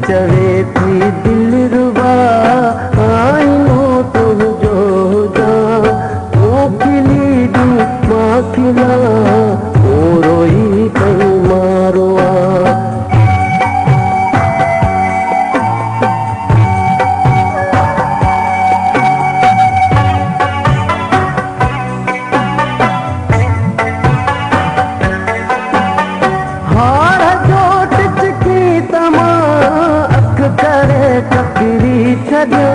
चवे थी दिल रुबा आईनो तुम जो जा मोखिली दी माखिला ओ रोई कई मारोआ टकरी छॾियो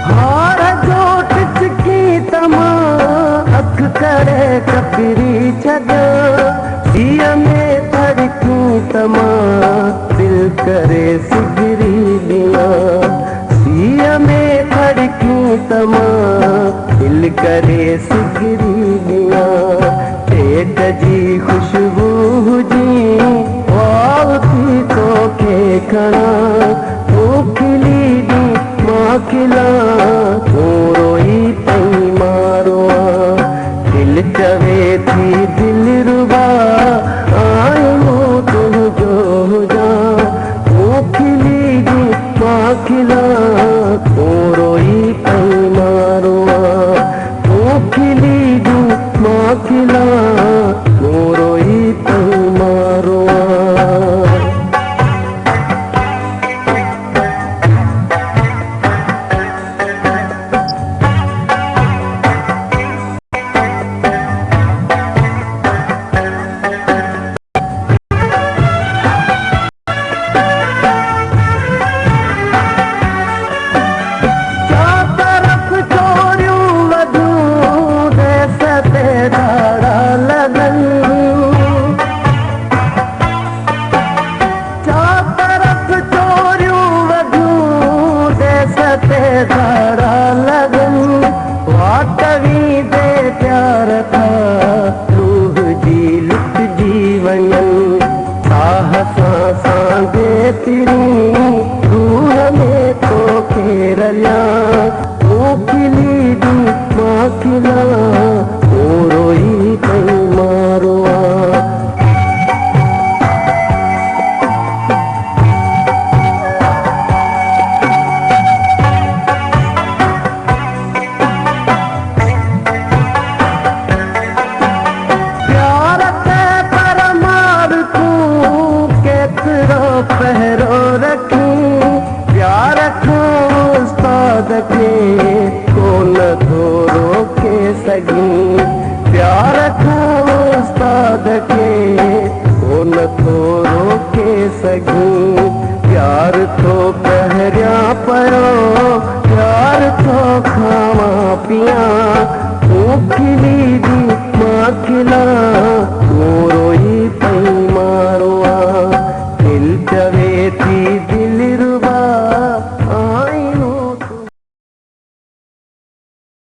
हार जो टिचकी तमा अख करे टकरी छॾियो सीअ में धड़कूं तमा दिल करे सिगरी ॾिया सीअ में धड़कूं तमा दिल करे सिगरी ॾिया पेट जी खुशबू हुजी वावती तो के खड़ा मोखिली दी माखिला तो रोई पई मारोआ दिल चवे थी दिल रुबा आयो तुम जो जा मोखिली दी माखिला तो रोई पई मारोआ मोखिली दी माखिला तो रोई पई मारोआ धारा लगन वाटवी दे प्यार था रूह जी लुट जीवनन साहसा सांगे तिरी रूह में तो खेरलिया मोखिली दी माखिला ओ रोई कई मारोआ पहरो रखूं प्यार रखूं उस्ताद के कौन थोरो के सगी प्यार रखूं उस्ताद के कौन थोरो के सगी प्यार तो पहरिया पर